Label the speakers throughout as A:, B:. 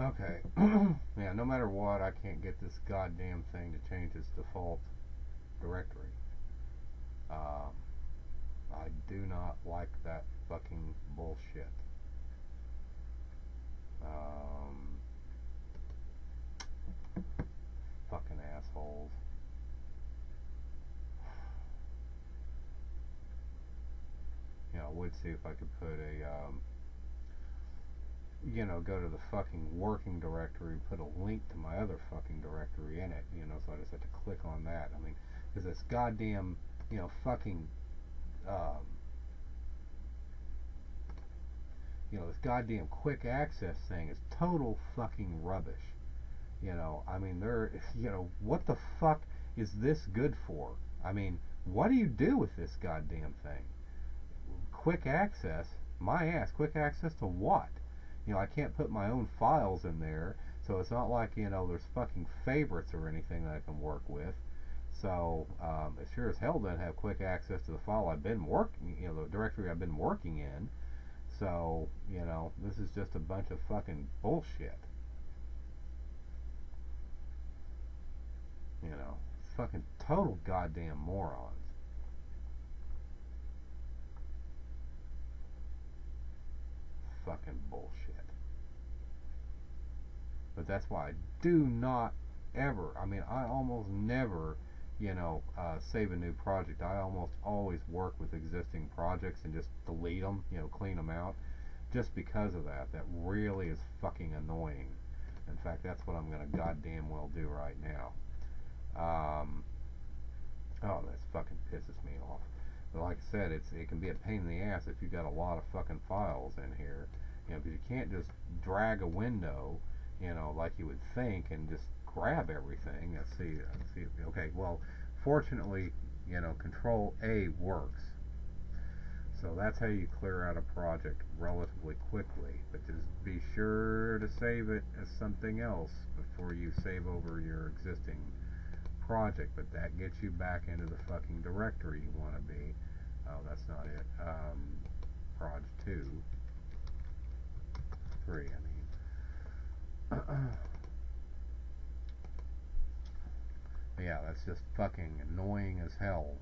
A: Okay. Yeah, no matter what, I can't get this goddamn thing to change its default directory. Um, I do not like that fucking bullshit. Um, Fucking assholes. You know, I would see if I could put a, go to the fucking working directory, put a link to my other fucking directory in it, so I just have to click on that. I mean, because this goddamn, fucking, um, this goddamn quick access thing is total fucking rubbish. I mean, what the fuck is this good for? I mean, what do you do with this goddamn thing? Quick access? My ass, quick access to what? I can't put my own files in there, so it's not like, there's fucking favorites or anything that I can work with. So, it sure as hell doesn't have quick access to the file I've been working, the directory I've been working in. So, this is just a bunch of fucking bullshit. Fucking total goddamn morons. Fucking bullshit. But that's why I do not ever, I mean, I almost never, save a new project. I almost always work with existing projects and just delete them, clean them out, just because of that. That really is fucking annoying. In fact, that's what I'm going to goddamn well do right now. Oh, that fucking pisses me off. But like I said, it can be a pain in the ass if you've got a lot of fucking files in here. Because you can't just drag a window, like you would think, and just grab everything. Let's see. Okay, well, fortunately, Control A works. So that's how you clear out a project relatively quickly. But just be sure to save it as something else before you save over your existing project. But that gets you back into the fucking directory you want to be. Oh, that's not it. Proj 2. 3, I mean. Yeah, that's just fucking annoying as hell.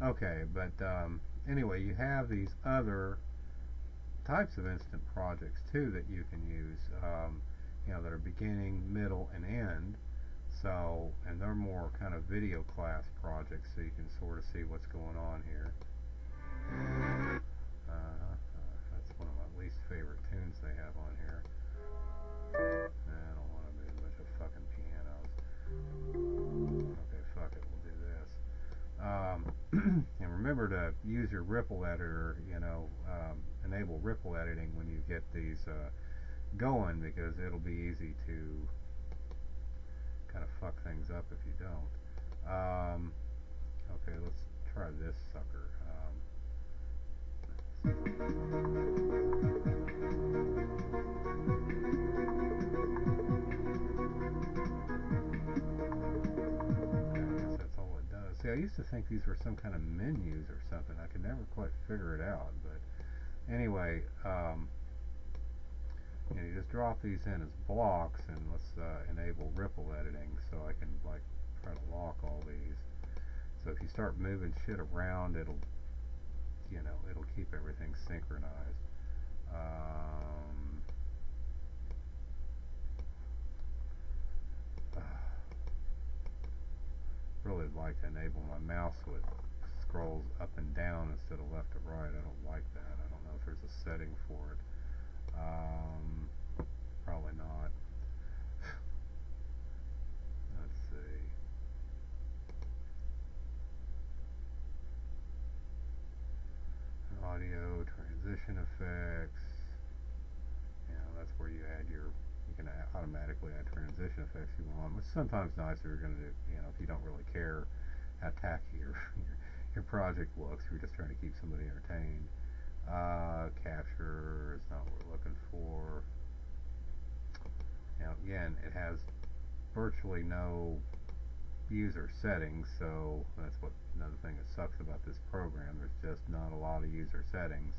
A: Okay, but anyway, you have these other types of instant projects too that you can use, that are beginning, middle, and end. So, and they're more kind of video class projects, so you can sort of see what's going on here. That's one of my least favorite tunes they have on here. I don't want to do a bunch of fucking pianos. Okay, fuck it, we'll do this. And remember to use your ripple editor, enable ripple editing when you get these going, because it'll be easy to kind of fuck things up if you don't. Okay, let's try this sucker. That's all it does. See, I used to think these were some kind of menus or something. I could never quite figure it out, but anyway, you just drop these in as blocks, and let's enable ripple editing so I can like try to lock all these. So if you start moving shit around, it'll keep everything synchronized. Really like to enable my mouse so it scrolls up and down instead of left to right. I don't like that. I don't know if there's a setting for it. Probably not. Let's see. Audio, transition effects. That's where you add you can automatically add transition effects you want, which is sometimes nice if you're going to do, if you don't really care how tacky your project looks, if you're just trying to keep somebody entertained. Capture is not what we're looking for. Again, it has virtually no user settings, so that's what another thing is sucks about this program. There's just not a lot of user settings.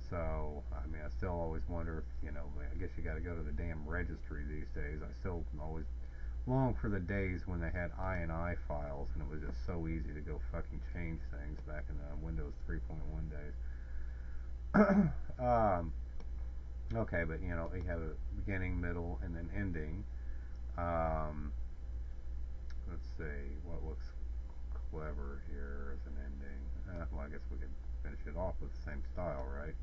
A: So, I mean, I still always wonder if, you know, I guess you got to go to the damn registry these days. I still always long for the days when they had INI files and it was just so easy to go fucking change things back in the Windows 3.1 days. Okay, but, you know, you have a beginning, middle, and then ending. Let's see, what looks clever here as an ending. Well, I guess we could finish it off with the same style, right?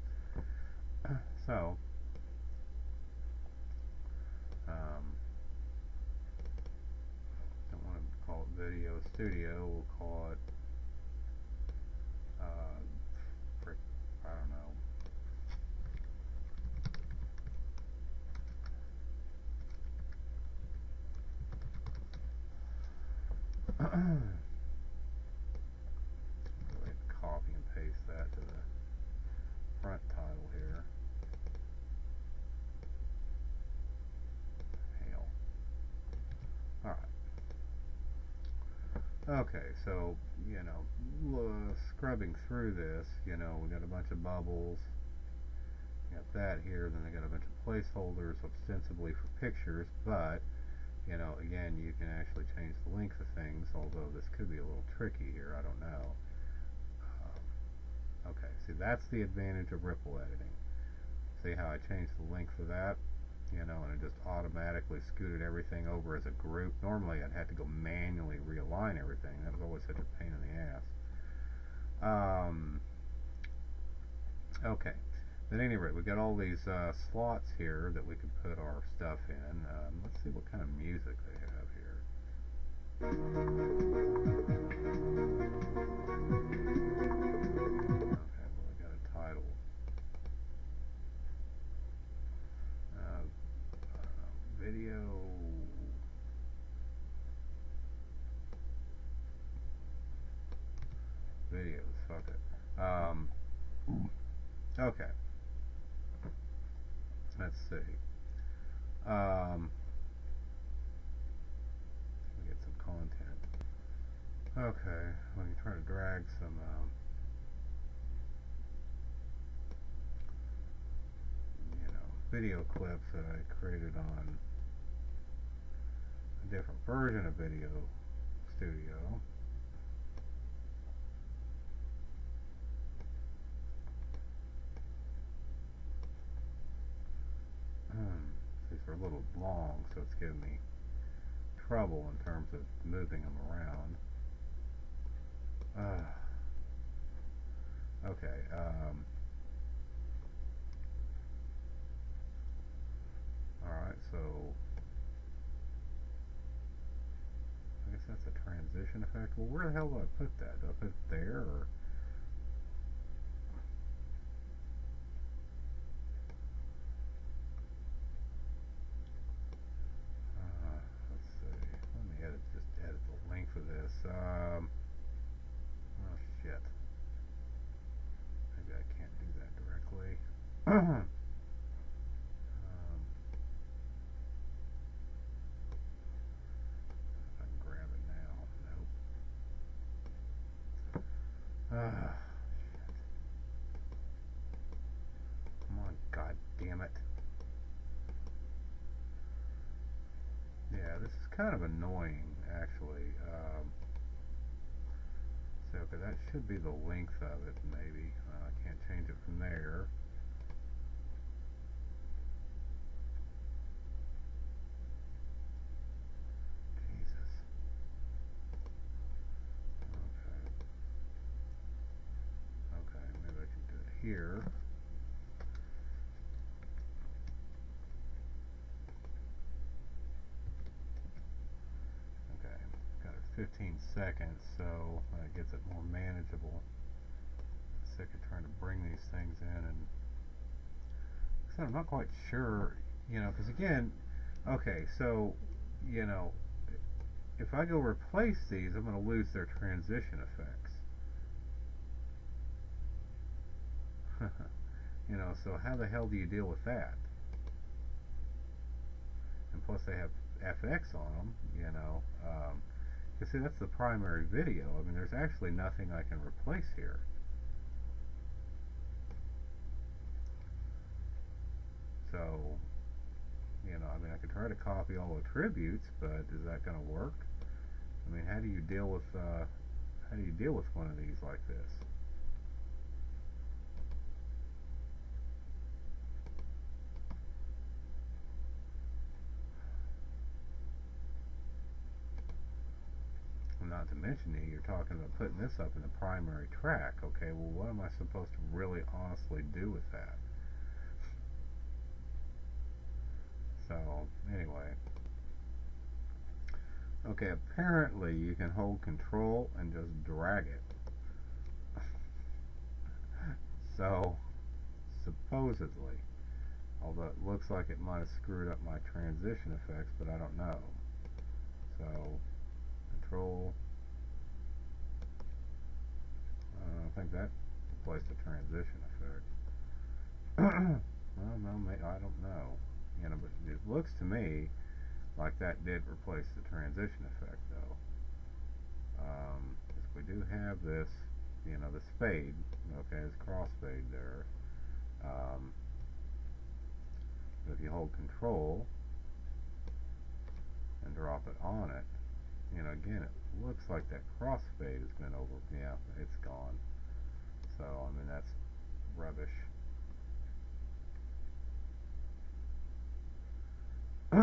A: So, don't want to call it Video Studio, we'll call it, frick, I don't know. Go ahead and copy and paste that to the front title here. Hell. Alright. Okay, so, you know, scrubbing through this, you know, we got a bunch of bubbles. You got that here, then they got a bunch of placeholders ostensibly for pictures, but you know, again, you can actually change the length of things, although this could be a little tricky here, I don't know. Okay, see, that's the advantage of ripple editing. See how I changed the length of that? You know, and it just automatically scooted everything over as a group. Normally, I'd have to go manually realign everything. That was always such a pain in the ass. Okay. At any rate, we've got all these slots here that we can put our stuff in. Let's see what kind of music they have here. Okay, well, we got a title. I don't know, videos, fuck it. Okay. Let's see. We get some content. Okay, let me try to drag some you know, video clips that I created on a different version of VideoStudio. These are a little long, so it's giving me trouble in terms of moving them around. Okay, alright, so I guess that's a transition effect. Well, where the hell do I put that? Do I put it there, or for this? Oh shit. Maybe I can't do that directly. If I can grab it now. Nope. Shit. Come on, god damn it. Yeah, this is kind of annoying, actually. So, okay, that should be the length of it, maybe. I can't change it from there. Jesus. Okay. Okay, maybe I can do it here. Okay, got it 15 seconds, so that gets it more manageable. I'm sick of trying to bring these things in, and so I'm not quite sure, you know, because again, okay, so, you know, if I go replace these, I'm going to lose their transition effects. You know, so how the hell do you deal with that? And plus they have FX on them, you know. Because see, that's the primary video. I mean, there's actually nothing I can replace here. So, you know, I mean, I could try to copy all the attributes, but is that going to work? I mean, how do you deal with one of these like this? Not to mention that you're talking about putting this up in the primary track. Okay, well, what am I supposed to really honestly do with that? So, anyway. Okay, apparently you can hold control and just drag it. So, supposedly, although it looks like it might have screwed up my transition effects, but I don't know. So, control, I think that replaced the transition effect. Well, no, I don't know. You know, but it looks to me like that did replace the transition effect, though. Because we do have this, you know, the spade, okay, this crossfade there. If you hold control and drop it on it, you know, again, it looks like that crossfade has been over. Yeah, it's gone. So, I mean, that's rubbish. I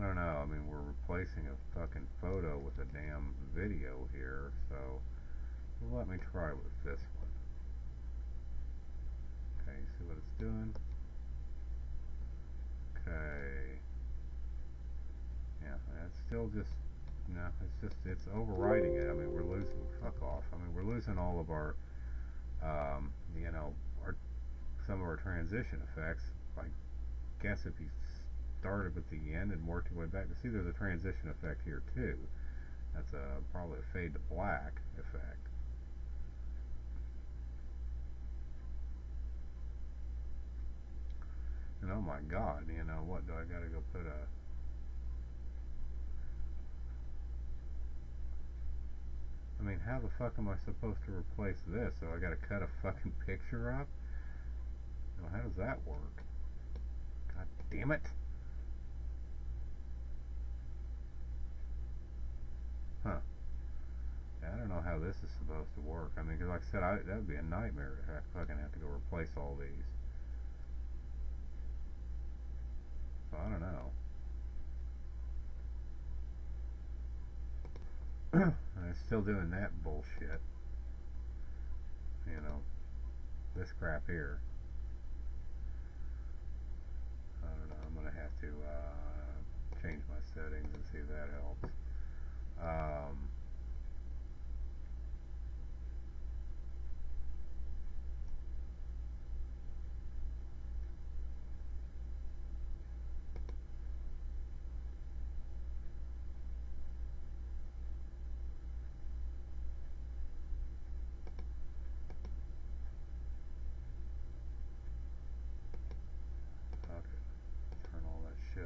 A: don't know. I mean, we're replacing a fucking photo with a damn video here, so let me try with this one. Okay, see what it's doing? Okay. Yeah, it's still just, no, it's overriding it. I mean, we're losing, fuck off. I mean, we're losing all of our, you know, some of our transition effects. I guess if you started at the end and worked your way back, to see there's a transition effect here too. That's probably a fade to black effect. And oh my god, you know, what do I gotta go put a... I mean, how the fuck am I supposed to replace this? So I gotta cut a fucking picture up? Well, how does that work? God damn it! Huh. Yeah, I don't know how this is supposed to work. I mean, because like I said, that would be a nightmare to fucking have to go replace all these. So I don't know. And it's still doing that bullshit. You know, this crap here. I don't know. I'm gonna have to change my settings and see if that helps.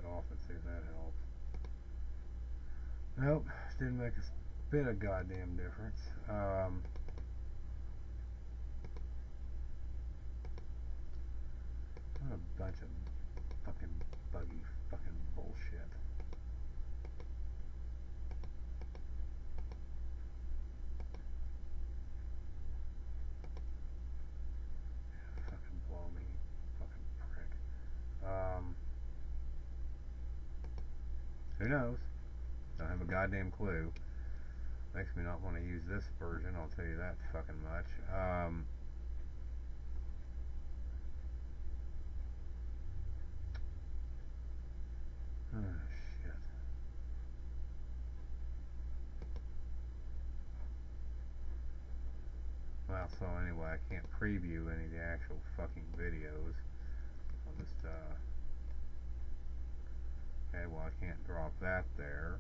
A: Off and see if that helps. Nope, didn't make a bit of goddamn difference. What a bunch of fucking buggy fucking bullshit. Fucking blow me, fucking prick. Who knows? Don't have a goddamn clue. Makes me not want to use this version, I'll tell you that fucking much. Oh, shit. Well, so anyway, I can't preview any of the actual fucking videos. I'll just, okay, well, I can't drop that there.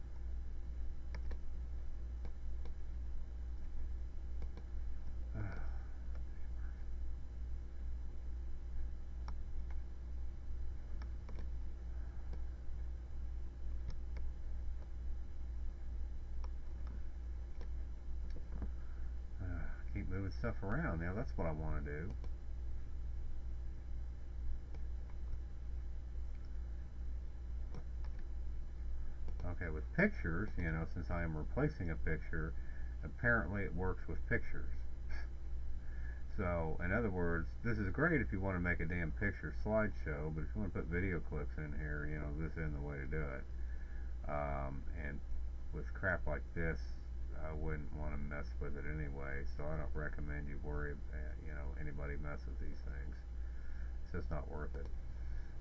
A: moving stuff around. Now that's what I want to do. Okay, with pictures, you know, since I am replacing a picture, apparently it works with pictures. So, in other words, this is great if you want to make a damn picture slideshow, but if you want to put video clips in here, you know, this isn't the way to do it. And with crap like this, I wouldn't want to mess with it anyway, so I don't recommend you worry about, you know, anybody mess with these things. It's just not worth it.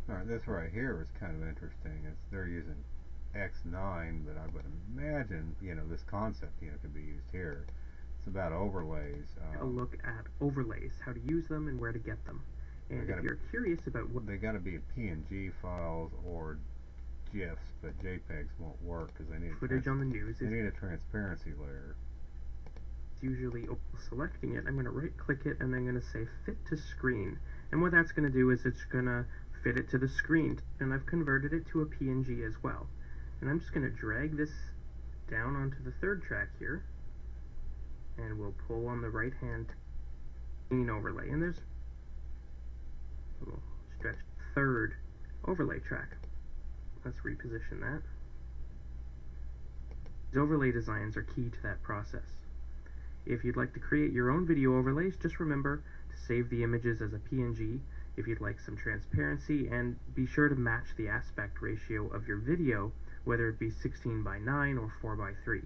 A: Alright, this right here is kind of interesting. They're using X9, but I would imagine, you know, this concept, you know, could be used here. It's about overlays.
B: A look at overlays, how to use them and where to get them. And if you're curious about what...
A: They got to be PNG files or GIFs, but JPEGs won't work because they need
B: footage on the news.
A: They need a transparency layer.
B: It's usually selecting it. I'm going to right-click it and I'm going to say Fit to Screen. And what that's going to do is it's going to fit it to the screen. And I've converted it to a PNG as well. And I'm just going to drag this down onto the third track here. And we'll pull on the right hand screen overlay. And there's a little stretch third overlay track. Let's reposition that. These overlay designs are key to that process. If you'd like to create your own video overlays, just remember to save the images as a PNG if you'd like some transparency, and be sure to match the aspect ratio of your video, whether it be 16:9 or 4:3.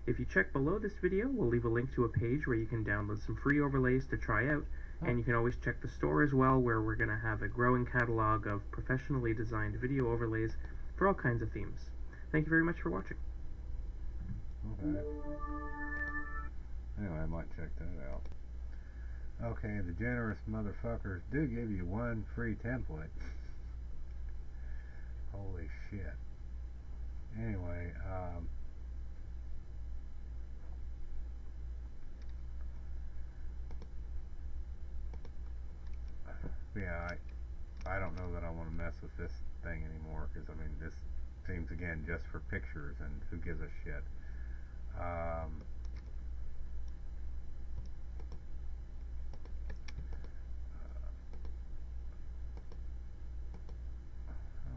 B: If you check below this video, we'll leave a link to a page where you can download some free overlays to try out, and you can always check the store as well, where we're going to have a growing catalog of professionally designed video overlays for all kinds of themes. Thank you very much for watching.
A: Okay. Anyway, I might check that out. Okay, the generous motherfuckers do give you one free template. Holy shit. Anyway, yeah, I don't know that I want to mess with this thing anymore, because I mean, this seems again just for pictures, and who gives a shit. I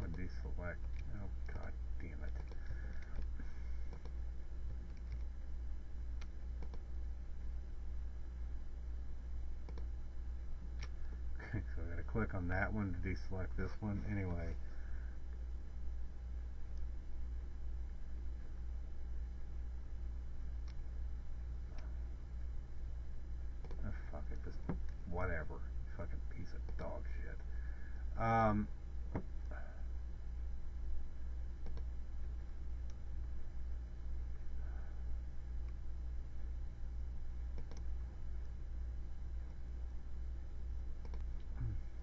A: would deselect. Oh god damn it. Okay, so I gotta click on that one to deselect this one. Anyway. Fuck it, just whatever. Fucking piece of dog shit.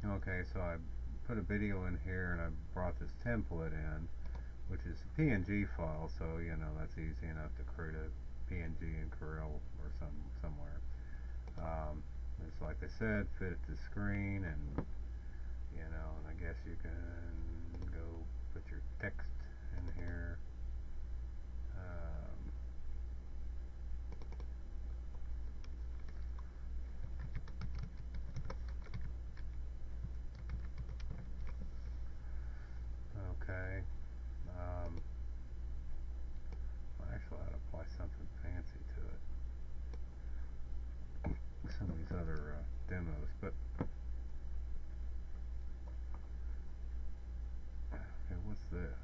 A: Okay, so I put a video in here and I brought this template in, which is a PNG file, so you know that's easy enough to create a PNG in Corel or somewhere. It's like I said, fit it to screen, and you know, and I guess you can go put your text in here. Okay. Actually, I'd apply something fancy to it. Some of these other demos, but okay, what's this?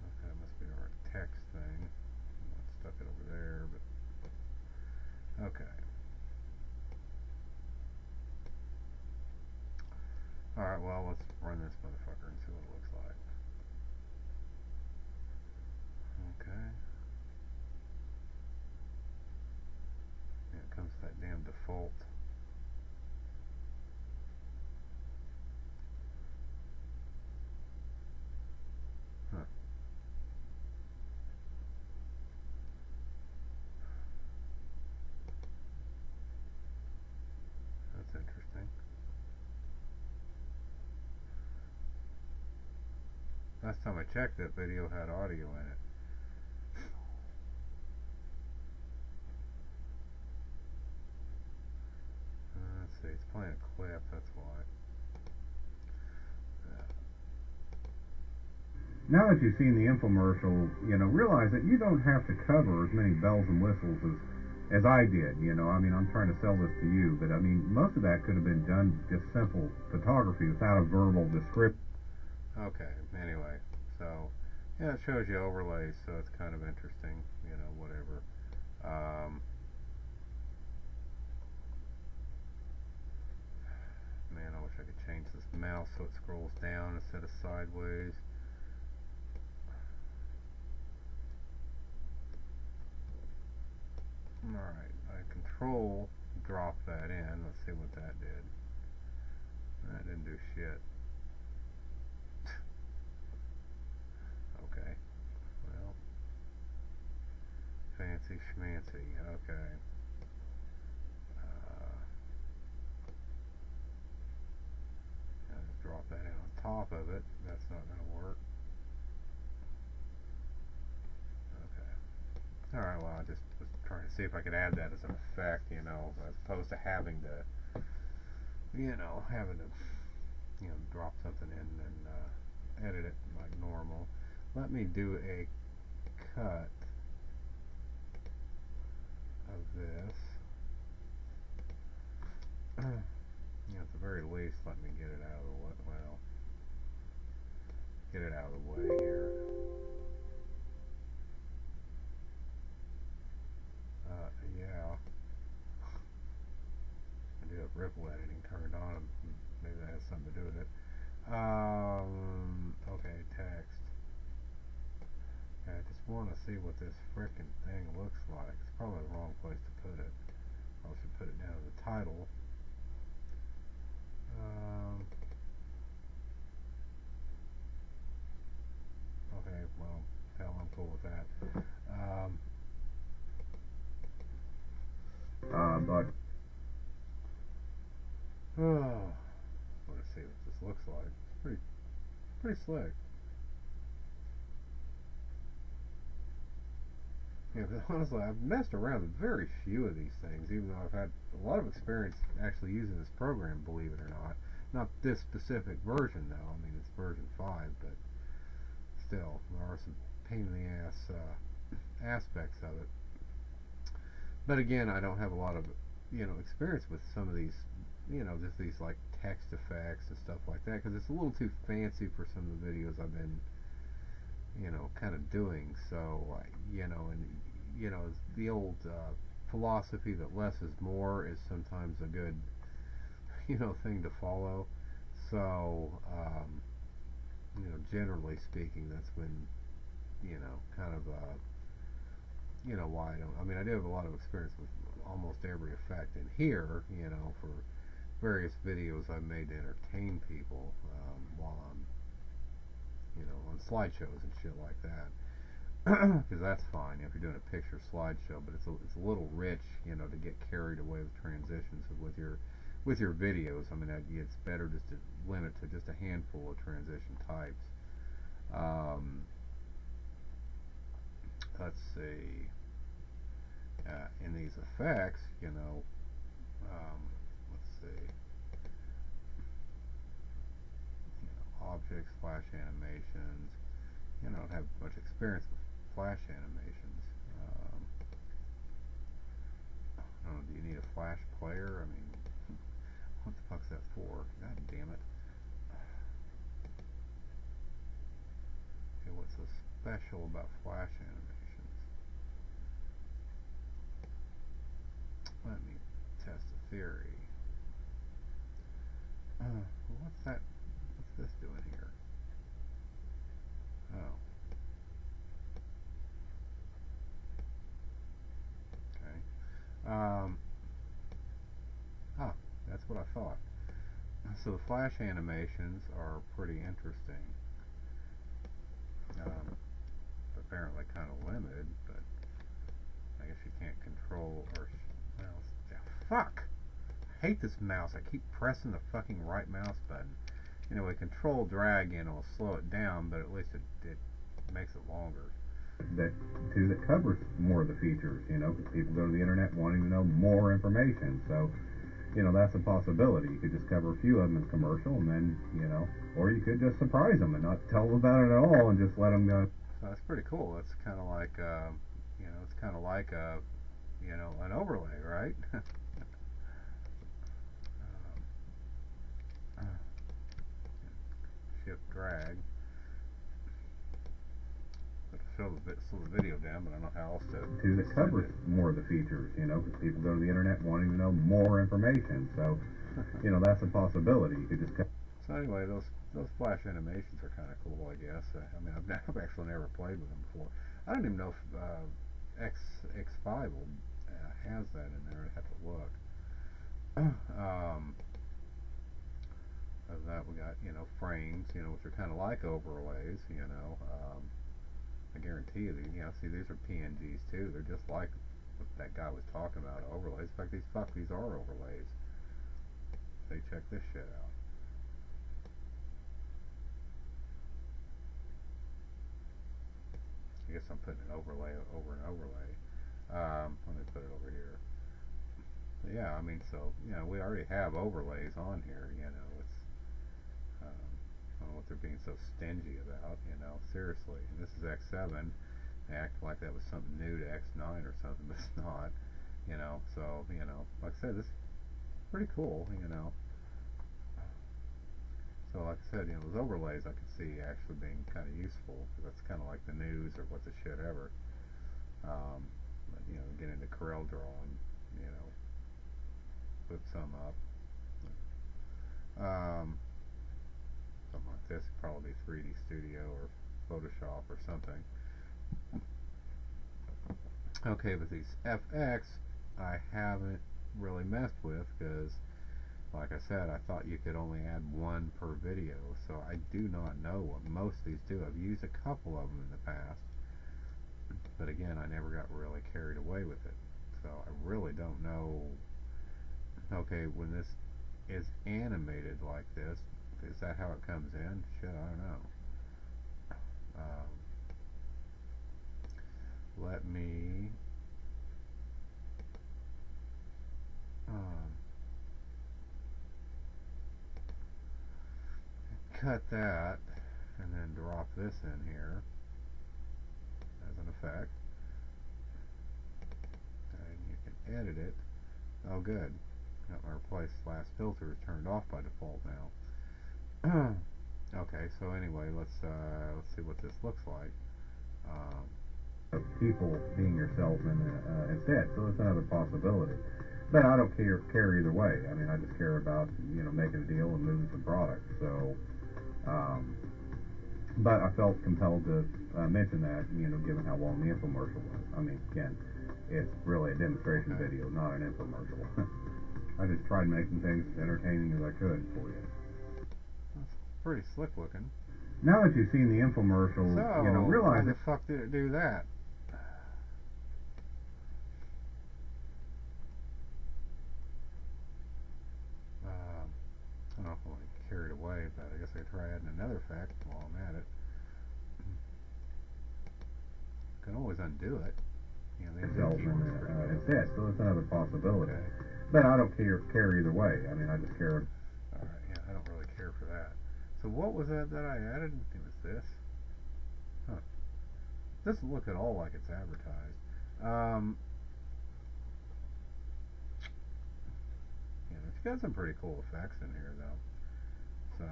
A: Okay, it must be our text thing. I stuck it over there, but okay. Alright, well, let's run this motherfucker and see what it looks like. Okay. Yeah, it comes to that damn default. Huh. That's interesting. Last time I checked, that video had audio in it. see, it's playing a clip, that's why.
C: Now that you've seen the infomercial, realize that you don't have to cover as many bells and whistles as I did. I mean, I'm trying to sell this to you, but I mean, most of that could have been done just simple photography without a verbal description.
A: Okay, anyway, so, yeah, it shows you overlays, so it's kind of interesting, whatever. Man, I wish I could change this mouse so it scrolls down instead of sideways. Alright, I control drop that in. Let's see what that did. That didn't do shit. Okay. Well. Fancy schmancy. Okay. I'll just drop that in on top of it. That's not going to work. Okay. Alright, well, I just was trying to see if I could add that as an effect, as opposed to having to, drop something in and edit it like normal. Let me do a cut of this. At the very least, let me get it out of the way. Well, get it out of the way here. Yeah. I do have ripple editing turned on. Maybe that has something to do with it. Okay, text. I just want to see what this frickin' thing looks like. It's probably the wrong place to put it. I should put it down in the title. Okay, well, hell, I'm cool with that.
C: But
A: let's see what this looks like. It's pretty slick. Yeah, but honestly, I've messed around with very few of these things, even though I've had a lot of experience actually using this program, believe it or not. Not this specific version, though. I mean, it's version 5, but still, there are some pain in the ass aspects of it. But again, I don't have a lot of, experience with some of these, just these like text effects and stuff like that, because it's a little too fancy for some of the videos I've been, kind of doing. So, the old philosophy that less is more is sometimes a good, thing to follow. So, generally speaking, that's been, kind of, why I don't. I mean, I do have a lot of experience with almost every effect in here, for various videos I've made to entertain people while I'm, on slideshows and shit like that. Because that's fine if you're doing a picture slideshow, but it's a little rich, to get carried away with transitions with your videos. I mean, it's better just to limit to just a handful of transition types. Let's see. In these effects, let's see. Objects, flash animations. I don't have much experience with flash animations. I don't know, do you need a flash player? I mean, what the fuck's that for? God damn it. Okay, what's so special about flash animations? Let me test a theory. What's that? What's this doing here? Oh. Okay. That's what I thought. So the flash animations are pretty interesting. Apparently kind of limited, but I guess you can't control or fuck! I hate this mouse. I keep pressing the fucking right mouse button. Anyway, control drag in will slow it down, but at least it makes it longer.
C: That covers more of the features, because people go to the internet wanting to know more information. So, you know, that's a possibility. You could just cover a few of them as commercial, and then, you know, or you could just surprise them and not tell them about it at all and just let them go.
A: So that's pretty cool. It's kind of like, you know, it's kind of like a, you know, an overlay, right? Shift drag. Slow the video down, but I don't know how else to.
C: That covers more of the features, you know, because people go to the internet wanting to know more information. So, you know, that's a possibility. You could just.
A: So anyway, those flash animations are kind of cool, I guess. I mean, I've actually never played with them before. I don't even know if X5 will, has that in there. I'd have to look. Other than that, we got, you know, frames, you know, which are kind of like overlays, you know. I guarantee you, you know, see, these are PNGs too. They're just like what that guy was talking about, overlays. In fact, these are overlays. They check this shit out. I guess I'm putting an overlay over an overlay. Let me put it over here. But yeah, I mean, so, you know, we already have overlays on here, you know. It's, I don't know what they're being so stingy about, you know, seriously. And this is X7. They act like that was something new to X9 or something, but it's not, you know. So, you know, like I said, this is pretty cool, you know. So, like I said, you know, those overlays I could see actually being kind of useful, because that's kind of like the news or what the shit ever. But, you know, get into Corel Draw and, you know, put some up. Something like this would probably be 3D Studio or Photoshop or something. Okay, but these FX I haven't really messed with, because like I said, I thought you could only add one per video, so I do not know what most of these do. I've used a couple of them in the past, but again, I never got really carried away with it, so I really don't know. Okay, when this is animated like this, is that how it comes in? Shit, I don't know. Let me cut that and then drop this in here as an effect, and you can edit it. Oh, good. Got my replace last filter is turned off by default now. Okay, so anyway, let's see what this looks like.
C: People being yourself instead, so it's another possibility. But I don't care either way. I mean, I just care about, you know, making a deal and moving some product. So, but I felt compelled to mention that, you know, given how long the infomercial was. I mean, again, it's really a demonstration video, not an infomercial. I just tried making things as entertaining as I could for you.
A: That's pretty slick looking.
C: Now that you've seen the infomercial,
A: so,
C: you know, realize
A: why the fuck did it do that? I don't know if I want to get carried away, but I guess I could try adding another effect while I'm at it. I can always undo it. You know,
C: instead, so it's another possibility.
A: Okay.
C: But I don't care either way. I mean, I just care.
A: Alright, yeah, I don't really care for that. So what was that I added? It was this. Huh. Doesn't look at all like it's advertised. Yeah, it's got some pretty cool effects in here, though. So,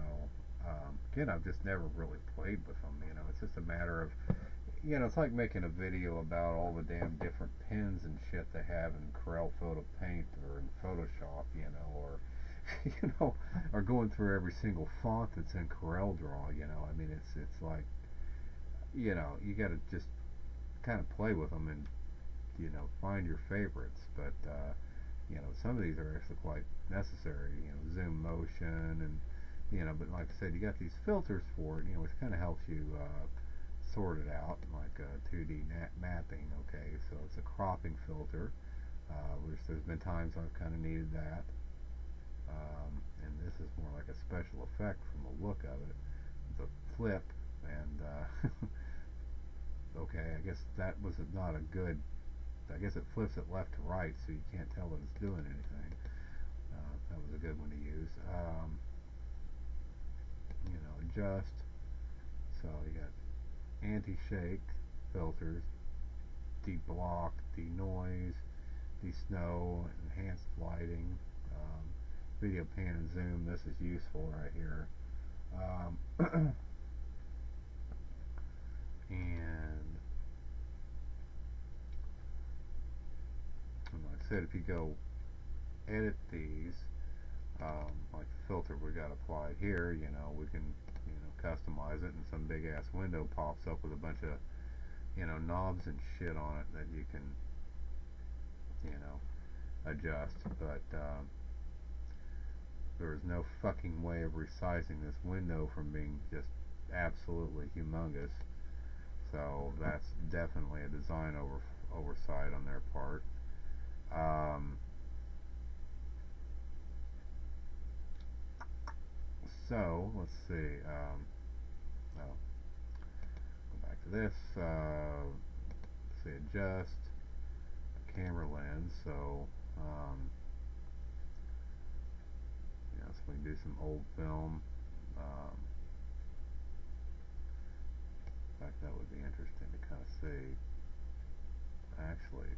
A: again, I've just never really played with them. You know, it's just a matter of, you know, it's like making a video about all the damn different pens and shit they have in Corel Photo Paint or in Photoshop, you know, or, you know, or going through every single font that's in Corel Draw, you know. I mean, it's like, you know, you got to just kind of play with them and, you know, find your favorites. But, you know, some of these are actually quite necessary, you know, zoom motion and, you know, but like I said, you got these filters for it, you know, which kind of helps you sort it out, like 2D mapping. Okay, so it's a cropping filter, which there's been times I've kind of needed that, and this is more like a special effect from the look of it. It's a flip, and okay, I guess that was not a good, I guess it flips it left to right, so you can't tell that it's doing anything. That was a good one to use. You know, adjust. So you got anti-shake filters, de-block, de-noise, de-snow, enhanced lighting, video pan and zoom. This is useful right here. And like I said, if you go edit these, like the filter we got applied here, you know, we can, you know, customize it, and some big ass window pops up with a bunch of, you know, knobs and shit on it that you can, you know, adjust. But there is no fucking way of resizing this window from being just absolutely humongous. So that's definitely a design oversight on their part. So let's see. Go back to this. Let's see, adjust camera lens. So yeah, so we can do some old film. In fact, that would be interesting to kind of see. Actually,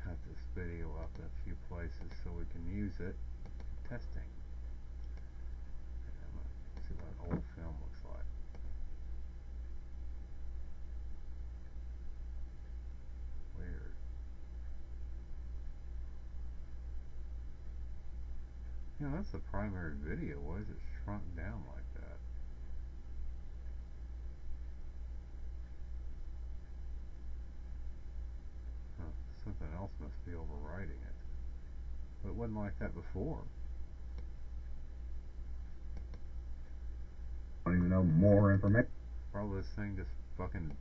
A: cut this video up in a few places so we can use it. Testing. I'm gonna see what an old film looks like. Weird. You know, that's the primary video. Why is it shrunk down like that? Huh, something else must be overriding it. But it wasn't like that before.
C: I don't even know more information.
A: Probably this thing just fucking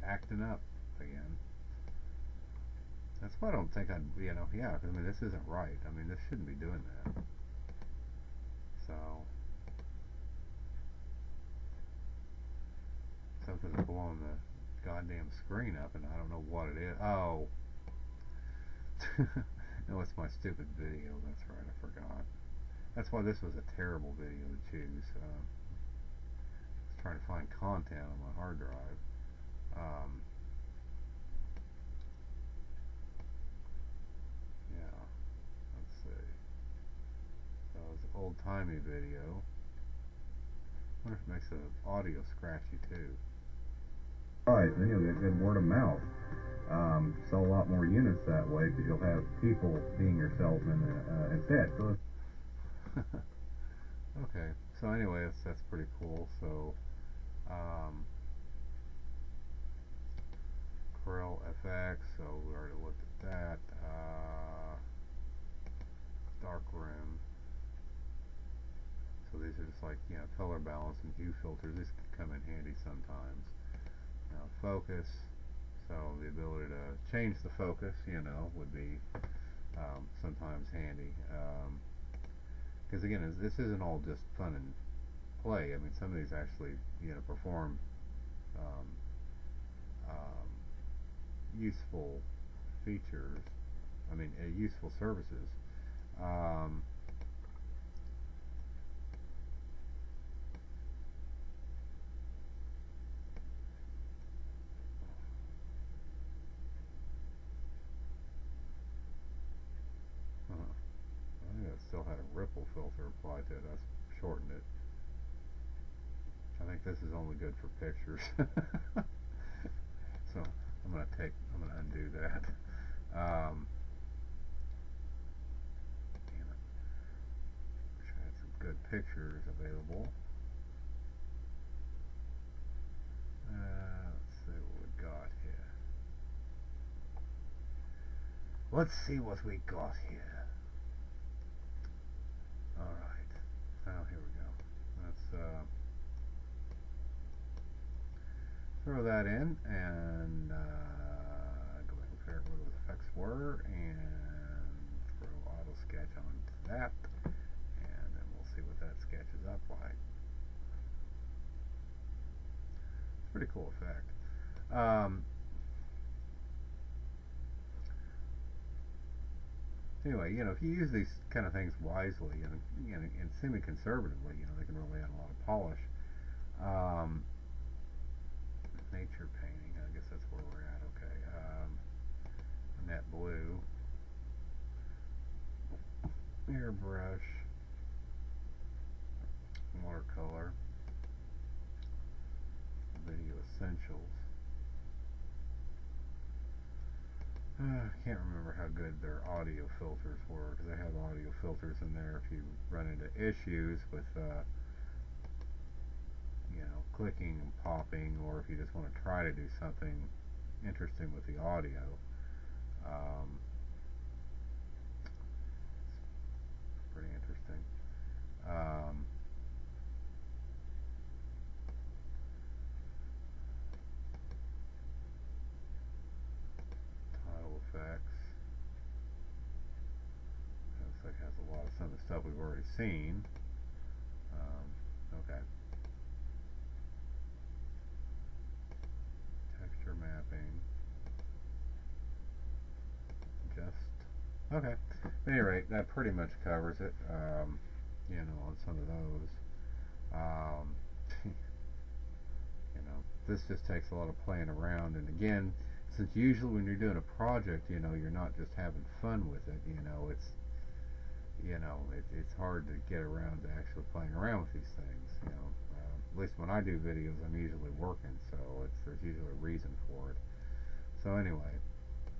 A: acting up again. That's why I don't think I'd, you know, yeah, I mean, this isn't right. I mean, this shouldn't be doing that. So, something's blowing the goddamn screen up, and I don't know what it is. Oh. No, it's my stupid video. That's right, I forgot. That's why this was a terrible video to choose. I was trying to find content on my hard drive. Yeah, let's see. So it's an old-timey video. I wonder if it makes the audio scratchy too.
C: Right, then you'll get good word of mouth. Sell a lot more units that way because you'll have people being your salesman instead. So
A: okay, so anyway, that's pretty cool. So Corel FX, so we already looked at that. Dark room. So these are just like, you know, color balance and hue filters. These can come in handy sometimes. Now focus. So the ability to change the focus, you know, would be sometimes handy. Because again, this isn't all just fun and play. I mean, some of these actually, you know, perform useful features. I mean, useful services. Still had a ripple filter applied to it. I shortened it. I think this is only good for pictures. So I'm gonna undo that. Damn it. Wish I had some good pictures available. Let's see what we got here. Let's see what we got here. Alright. Oh, here we go. Let's throw that in and go back and figure out what those effects were and throw auto sketch onto that, and then we'll see what that sketches up like. Pretty cool effect. Anyway, if you use these kind of things wisely and semi-conservatively, they can really add a lot of polish. Nature painting, I guess that's where we're at. Okay. Net blue, airbrush, watercolor, video essentials. I can't remember how good their audio filters were, because they have audio filters in there if you run into issues with clicking and popping, or if you just want to try to do something interesting with the audio. It's pretty interesting. Title effects. Looks like it has a lot of some of the stuff we've already seen. Okay. Texture mapping. Okay. At any rate, that pretty much covers it. On some of those. This just takes a lot of playing around, and again, since usually when you're doing a project, you're not just having fun with it. It's hard to get around to actually playing around with these things. At least when I do videos, I'm usually working, so there's usually a reason for it. So anyway.